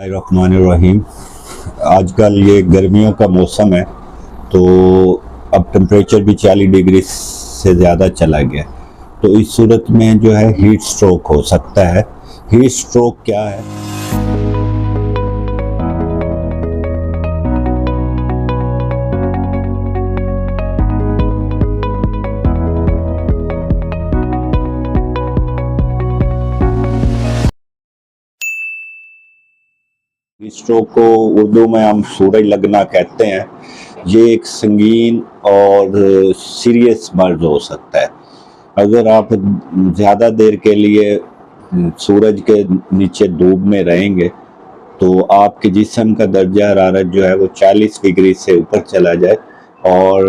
रहीम। आजकल ये गर्मियों का मौसम है, तो अब टेम्परेचर भी 40 डिग्री से ज़्यादा चला गया। तो इस सूरत में जो है हीट स्ट्रोक हो सकता है। हीट स्ट्रोक क्या है? हीट स्ट्रोक को उर्दू में हम सूरज लगना कहते हैं। ये एक संगीन और सीरियस मर्ज हो सकता है। अगर आप ज़्यादा देर के लिए सूरज के नीचे धूप में रहेंगे तो आपके जिस्म का दर्जा हरारत जो है वो 40 डिग्री से ऊपर चला जाए और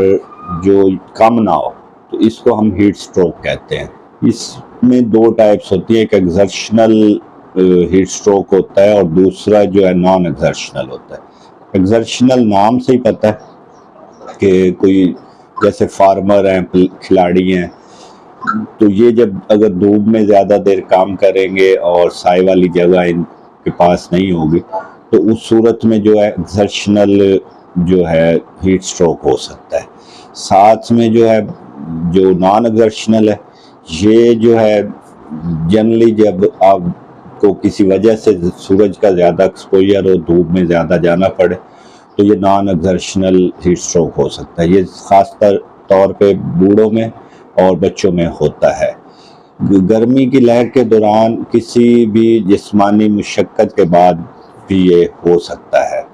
जो कम ना हो, तो इसको हम हीट स्ट्रोक कहते हैं। इसमें दो टाइप्स होती है, एक एक्सर्शनल हीट स्ट्रोक होता है और दूसरा जो है नॉन एक्सर्शनल होता है। एक्सर्शनल नाम से ही पता है कि कोई जैसे फार्मर हैं, खिलाड़ी हैं, तो ये जब अगर धूप में ज़्यादा देर काम करेंगे और साए वाली जगह इनके पास नहीं होगी तो उस सूरत में जो है एक्सर्शनल जो है हीट स्ट्रोक हो सकता है। साथ में जो है जो नॉन एक्सर्शनल है, ये जो है जनरली जब आपको किसी वजह से सूरज का ज़्यादा एक्सपोजर हो, धूप में ज़्यादा जाना पड़े, तो ये नॉन एक्सर्शनल हीट स्ट्रोक हो सकता है। ये ख़ास तौर पे बूढ़ों में और बच्चों में होता है। गर्मी की लहर के दौरान किसी भी जिस्मानी मुशक्क़त के बाद भी ये हो सकता है।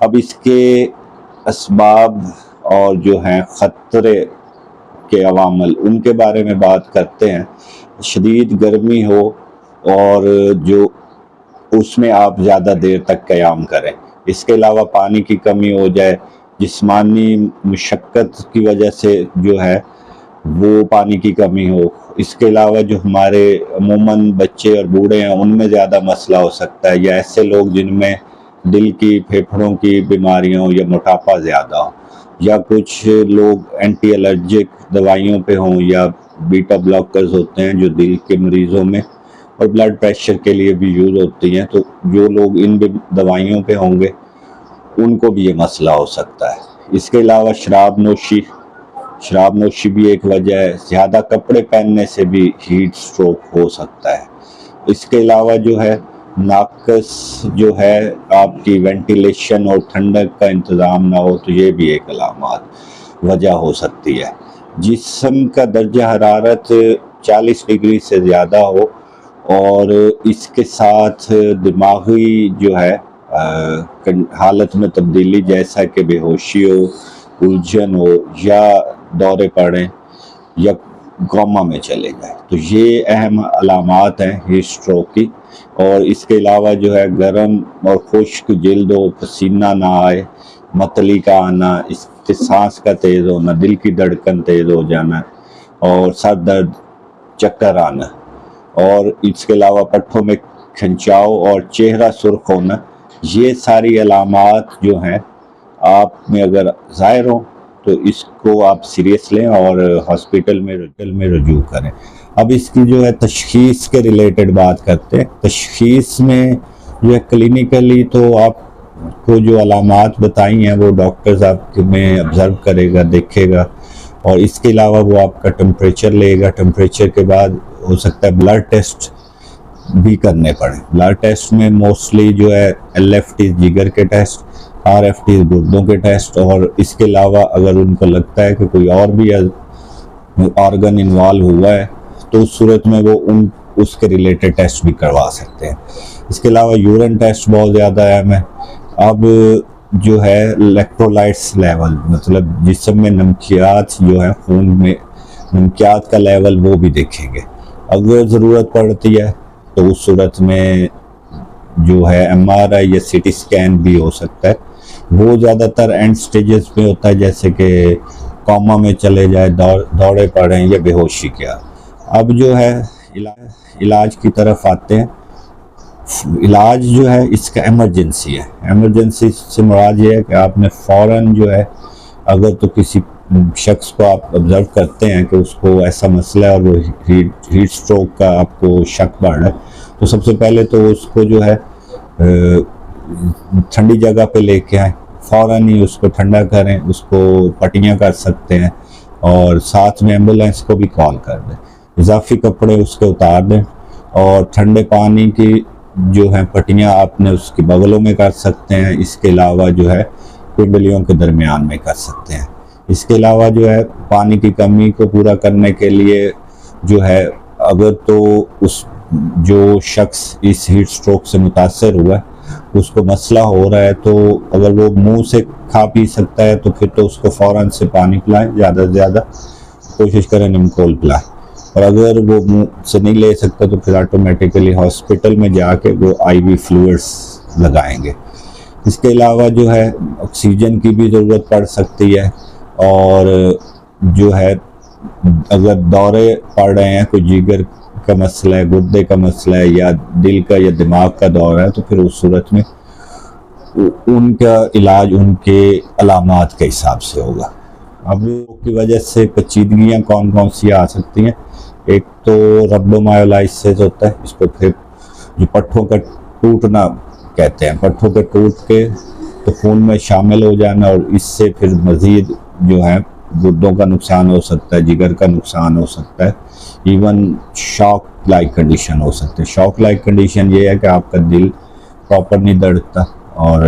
अब इसके असबाब और जो हैं ख़तरे के अवामल, उनके बारे में बात करते हैं। शदीद गर्मी हो और जो उसमें आप ज़्यादा देर तक क़याम करें, इसके अलावा पानी की कमी हो जाए, जिस्मानी मुशक्क़त की वजह से जो है वो पानी की कमी हो, इसके अलावा जो हमारे अमूमन बच्चे और बूढ़े हैं उनमें ज़्यादा मसला हो सकता है, या ऐसे लोग जिनमें दिल की, फेफड़ों की बीमारियां हो या मोटापा ज़्यादा हो, या कुछ लोग एंटी एलर्जिक दवाइयों पे हों या बीटा ब्लॉकर्स होते हैं जो दिल के मरीज़ों में और ब्लड प्रेशर के लिए भी यूज़ होती हैं, तो जो लोग इन दवाइयों पे होंगे उनको भी ये मसला हो सकता है। इसके अलावा शराब नोशी भी एक वजह है। ज़्यादा कपड़े पहनने से भी हीट स्ट्रोक हो सकता है। इसके अलावा जो है नाकस जो है आपकी वेंटिलेशन और ठंडक का इंतज़ाम ना हो, तो ये भी एक अलामत वजह हो सकती है। जिस्म का दर्जा हरारत 40 डिग्री से ज़्यादा हो और इसके साथ दिमागी जो है हालत में तब्दीली, जैसा कि बेहोशी हो, उलझन हो या दौरे पड़ें या कोमा में चले जाए, तो ये अहम अलामात हैं हीट स्ट्रोक की। और इसके अलावा जो है गर्म और खुश्क जिल्द हो, पसीना ना आए, मतली का आना, इसके सांस का तेज़ होना, दिल की धड़कन तेज़ हो जाना और सर दर्द, चक्कर आना, और इसके अलावा पट्ठों में खिंचाव और चेहरा सुर्ख होना, ये सारी अलामात जो हैं आप में अगर ज़ाहिर हो तो इसको आप सीरियस लें और हॉस्पिटल में रजू करें। अब इसकी जो है तशख़ीस के रिलेटेड बात करते हैं। तशख़ीस में जो है क्लिनिकली तो आपको जो अलामात बताई हैं वो डॉक्टर्स आप में ऑब्ज़र्व करेगा, देखेगा, और इसके अलावा वो आपका टेम्परेचर लेगा। टेम्परेचर के बाद हो सकता है ब्लड टेस्ट भी करने पड़े। ब्लड टेस्ट में मोस्टली जो है LFT जिगर के टेस्ट, RFT गुर्दों के टेस्ट, और इसके अलावा अगर उनको लगता है कि कोई और भी ऑर्गन इन्वॉल्व हुआ है तो उस सूरत में वो उसके रिलेटेड टेस्ट भी करवा सकते हैं। इसके अलावा यूरिन टेस्ट बहुत ज़्यादा अहम है। अब जो है इलेक्ट्रोलाइट्स लेवल, मतलब जिस्म में नमकियात जो है, खून में नमकियात का लेवल, वो भी देखेंगे। अगर ज़रूरत पड़ती है तो उस सूरत में जो है MRI या CT स्कैन भी हो सकता है। वो ज़्यादातर एंड स्टेजेस पे होता है, जैसे कि कोमा में चले जाए, दौड़े पड़ें या बेहोशी किया। अब जो है इलाज की तरफ आते हैं। इलाज जो है इसका एमरजेंसी है। एमरजेंसी से मुराद ये है कि आपने फ़ौरन जो है, अगर तो किसी शख्स को आप ऑब्ज़र्व करते हैं कि उसको ऐसा मसला है और वो हीट स्ट्रोक का आपको शक बढ़ रहा है, तो सबसे पहले तो उसको जो है ठंडी जगह पे लेके आएँ, फ़ौरन ही उसको ठंडा करें, उसको पट्टियाँ कर सकते हैं और साथ में एम्बुलेंस को भी कॉल कर दें। इजाफ़ी कपड़े उसके उतार दें और ठंडे पानी की जो है पट्टियाँ आपने उसके बगलों में कर सकते हैं। इसके अलावा जो है कुंडलियों के दरमियान में कर सकते हैं। इसके अलावा जो है पानी की कमी को पूरा करने के लिए जो है, अगर तो उस जो शख्स इस हीट स्ट्रोक से मुतासर हुआ है उसको मसला हो रहा है, तो अगर वो मुंह से खा पी सकता है तो फिर तो उसको फ़ौरन से पानी पिलाएं, ज़्यादा से ज़्यादा कोशिश करें निमकोल पिलाएं। और अगर वो मुंह से नहीं ले सकता तो फिर ऑटोमेटिकली हॉस्पिटल में जाके वो IV फ्लूइड्स लगाएंगे। इसके अलावा जो है ऑक्सीजन की भी ज़रूरत पड़ सकती है और जो है अगर दौरे पड़ रहे हैं, कोई जिगर का मसला है, गुर्दे का मसला है या दिल का या दिमाग का दौरा है, तो फिर उस सूरत में उनका इलाज उनके अलामात के हिसाब से होगा। अब की वजह से पेचीदगियाँ कौन कौन सी आ सकती हैं, एक तो रब्डोमायोलाइसिस होता है, इसको फिर जो पट्ठों का टूटना कहते हैं, पट्ठों के टूट के तो खून में शामिल हो जाना और इससे फिर मज़ीद जो है गुर्दों का नुकसान हो सकता है, जिगर का नुकसान हो सकता है, इवन शॉक लाइक कंडीशन हो सकते हैं। शॉक लाइक कंडीशन ये है कि आपका दिल प्रॉपर नहीं धड़कता और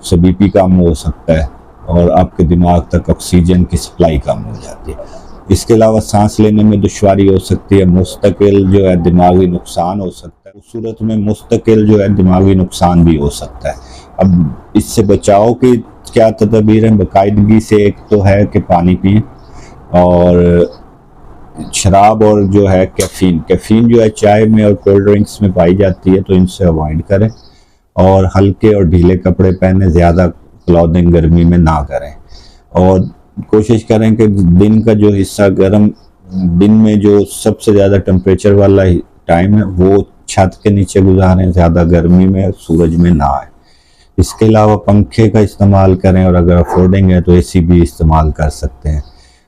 उससे BP कम हो सकता है और आपके दिमाग तक ऑक्सीजन की सप्लाई कम हो जाती है। इसके अलावा सांस लेने में दुश्वारी हो सकती है, मुस्तकिल जो है दिमागी नुकसान हो सकता है। उस सूरत में मुस्तकिल जो है दिमागी नुकसान भी हो सकता है। अब इससे बचाव की क्या तदबीर है? बाकायदगी से एक तो है कि पानी पिएं और शराब और जो है कैफ़ीन जो है चाय में और कोल्ड ड्रिंक्स में पाई जाती है, तो इनसे अवॉइड करें और हल्के और ढीले कपड़े पहने, ज़्यादा क्लॉथिंग गर्मी में ना करें और कोशिश करें कि दिन का जो हिस्सा गर्म, दिन में जो सबसे ज़्यादा टेम्परेचर वाला टाइम है वो छत के नीचे गुजारें, ज़्यादा गर्मी में सूरज में ना आए। इसके अलावा पंखे का इस्तेमाल करें और अगर अफोर्डिंग है तो AC भी इस्तेमाल कर सकते हैं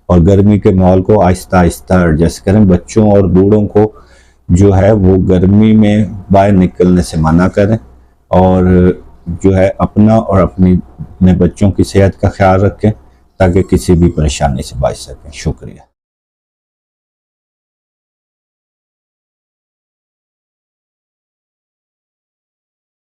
और गर्मी के माहौल को आहिस्ता आहिस्ता एडजस्ट करें। बच्चों और बूढ़ों को जो है वो गर्मी में बाहर निकलने से मना करें और जो है अपना और अपने बच्चों की सेहत का ख्याल रखें ताकि किसी भी परेशानी से बच सकें। शुक्रिया।